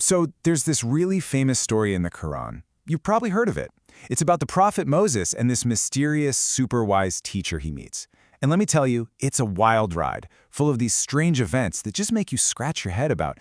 So there's this really famous story in the Quran. You've probably heard of it. It's about the prophet Moses and this mysterious, super wise teacher he meets. And let me tell you, it's a wild ride, full of these strange events that just make you scratch your head about,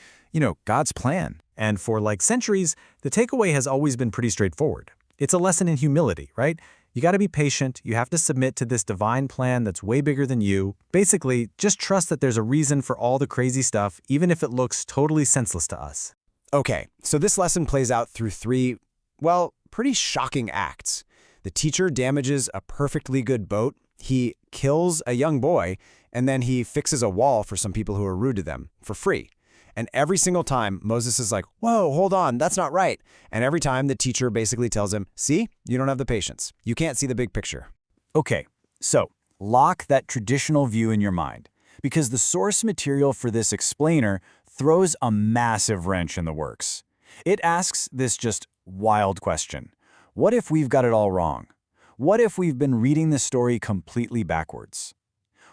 God's plan. And for like centuries, the takeaway has always been pretty straightforward. It's a lesson in humility, right? You got to be patient. You have to submit to this divine plan that's way bigger than you. Basically, just trust that there's a reason for all the crazy stuff, even if it looks totally senseless to us. Okay, so this lesson plays out through three, well, pretty shocking acts. The teacher damages a perfectly good boat, he kills a young boy, and then he fixes a wall for some people who are rude to them, for free. And every single time, Moses is like, whoa, hold on, that's not right. And every time the teacher basically tells him, see, you don't have the patience. You can't see the big picture. Okay, so lock that traditional view in your mind, because the source material for this explainer throws a massive wrench in the works. It asks this just wild question. What if we've got it all wrong? What if we've been reading the story completely backwards?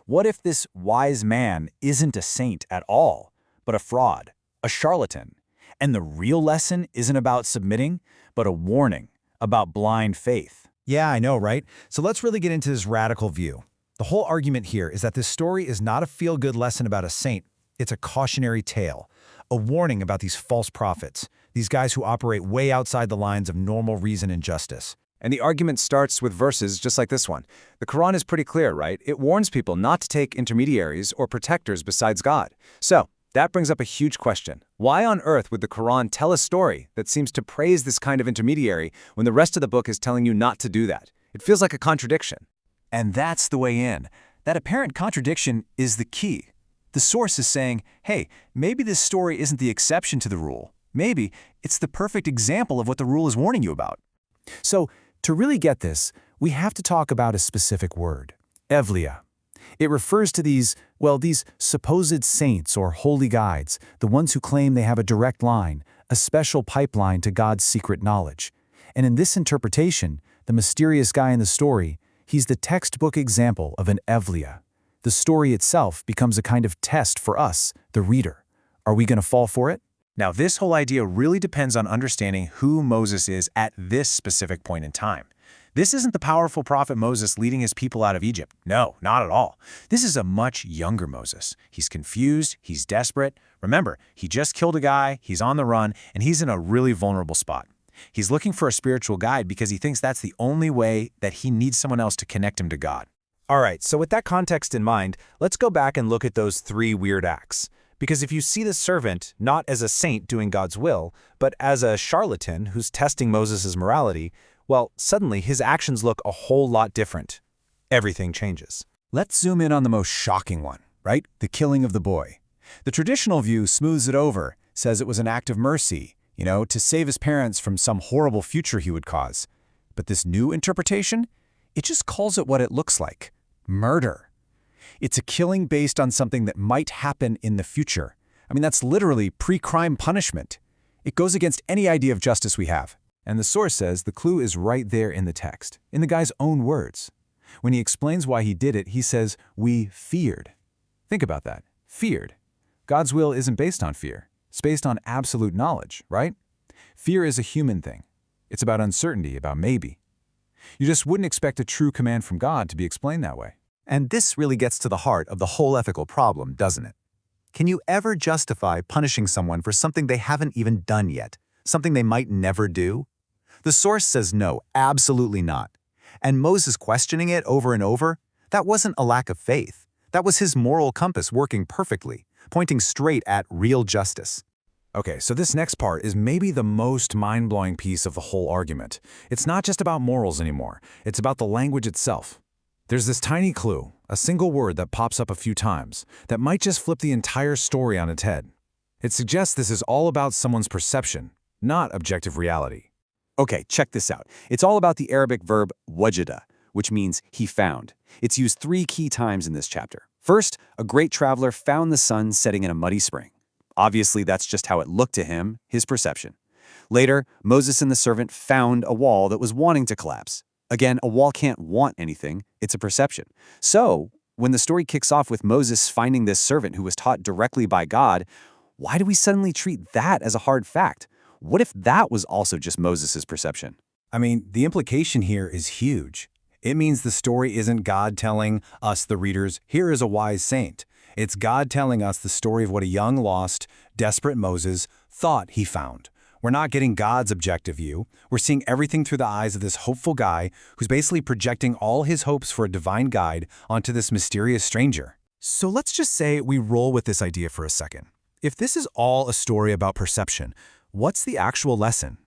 What if this wise man isn't a saint at all, but a fraud, a charlatan, and the real lesson isn't about submitting, but a warning about blind faith? Yeah, I know, right? So let's really get into this radical view. The whole argument here is that this story is not a feel-good lesson about a saint. It's a cautionary tale, a warning about these false prophets, these guys who operate way outside the lines of normal reason and justice. And the argument starts with verses just like this one. The Quran is pretty clear, right? It warns people not to take intermediaries or protectors besides God. So that brings up a huge question. Why on earth would the Quran tell a story that seems to praise this kind of intermediary when the rest of the book is telling you not to do that? It feels like a contradiction. And that's the way in. That apparent contradiction is the key. The source is saying, hey, maybe this story isn't the exception to the rule. Maybe it's the perfect example of what the rule is warning you about. So, to really get this, we have to talk about a specific word, evliya. It refers to these supposed saints or holy guides, the ones who claim they have a direct line, a special pipeline to God's secret knowledge. And in this interpretation, the mysterious guy in the story, he's the textbook example of an evliya. The story itself becomes a kind of test for us, the reader. Are we going to fall for it? Now, this whole idea really depends on understanding who Moses is at this specific point in time. This isn't the powerful prophet Moses leading his people out of Egypt. No, not at all. This is a much younger Moses. He's confused, he's desperate. Remember, he just killed a guy, he's on the run, and he's in a really vulnerable spot. He's looking for a spiritual guide because he thinks that's the only way that he needs someone else to connect him to God. All right, so with that context in mind, let's go back and look at those three weird acts. Because if you see the servant not as a saint doing God's will, but as a charlatan who's testing Moses' morality, well, suddenly his actions look a whole lot different. Everything changes. Let's zoom in on the most shocking one, right? The killing of the boy. The traditional view smooths it over, says it was an act of mercy, to save his parents from some horrible future he would cause. But this new interpretation, it just calls it what it looks like: murder. It's a killing based on something that might happen in the future. I mean, that's literally pre-crime punishment. It goes against any idea of justice we have. And the source says the clue is right there in the text, in the guy's own words. When he explains why he did it, he says, we feared. Think about that. Feared. God's will isn't based on fear. It's based on absolute knowledge, right? Fear is a human thing. It's about uncertainty, about maybe. You just wouldn't expect a true command from God to be explained that way. And this really gets to the heart of the whole ethical problem, doesn't it? Can you ever justify punishing someone for something they haven't even done yet, something they might never do? The source says no, absolutely not. And Moses questioning it over and over, that wasn't a lack of faith. That was his moral compass working perfectly, pointing straight at real justice. Okay, so this next part is maybe the most mind-blowing piece of the whole argument. It's not just about morals anymore. It's about the language itself. There's this tiny clue, a single word that pops up a few times, that might just flip the entire story on its head. It suggests this is all about someone's perception, not objective reality. Okay, check this out. It's all about the Arabic verb wajada, which means he found. It's used 3 key times in this chapter. First, a great traveler found the sun setting in a muddy spring. Obviously, that's just how it looked to him, his perception. Later, Moses and the servant found a wall that was wanting to collapse. Again, a wall can't want anything, it's a perception. So, when the story kicks off with Moses finding this servant who was taught directly by God, Why do we suddenly treat that as a hard fact? What if that was also just Moses' perception? I mean, the implication here is huge. It means the story isn't God telling us, the readers, here is a wise saint. It's God telling us the story of what a young, lost, desperate Moses thought he found. We're not getting God's objective view. We're seeing everything through the eyes of this hopeful guy who's basically projecting all his hopes for a divine guide onto this mysterious stranger. So let's just say we roll with this idea for a second. If this is all a story about perception, what's the actual lesson?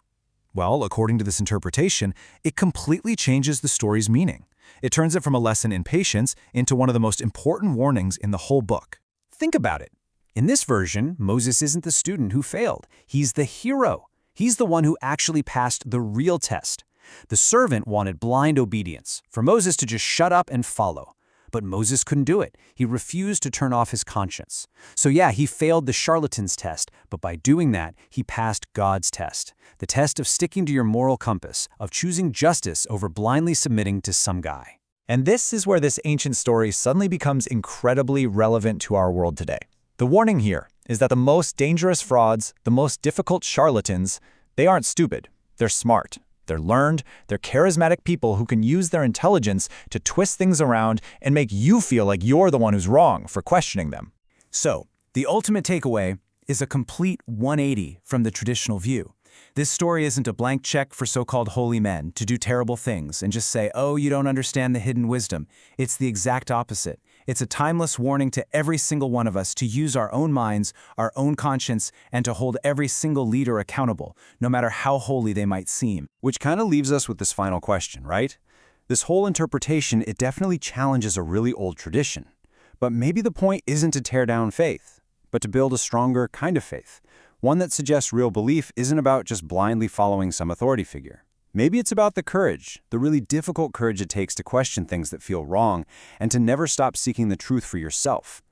Well, according to this interpretation, it completely changes the story's meaning. It turns it from a lesson in patience into one of the most important warnings in the whole book. Think about it. In this version, Moses isn't the student who failed. He's the hero. He's the one who actually passed the real test. The servant wanted blind obedience, for Moses to just shut up and follow. But Moses couldn't do it. He refused to turn off his conscience. So yeah, he failed the charlatan's test, but by doing that, he passed God's test. The test of sticking to your moral compass, of choosing justice over blindly submitting to some guy. And this is where this ancient story suddenly becomes incredibly relevant to our world today. The warning here is that the most dangerous frauds, the most difficult charlatans, they aren't stupid. They're smart. They're learned, they're charismatic people who can use their intelligence to twist things around and make you feel like you're the one who's wrong for questioning them. So, the ultimate takeaway is a complete 180 from the traditional view. This story isn't a blank check for so-called holy men to do terrible things and just say, oh, you don't understand the hidden wisdom. It's the exact opposite. It's a timeless warning to every single one of us to use our own minds, our own conscience, and to hold every single leader accountable, no matter how holy they might seem. Which kind of leaves us with this final question, right? This whole interpretation, it definitely challenges a really old tradition. But maybe the point isn't to tear down faith, but to build a stronger kind of faith. One that suggests real belief isn't about just blindly following some authority figure. Maybe it's about the courage, the really difficult courage it takes to question things that feel wrong and to never stop seeking the truth for yourself.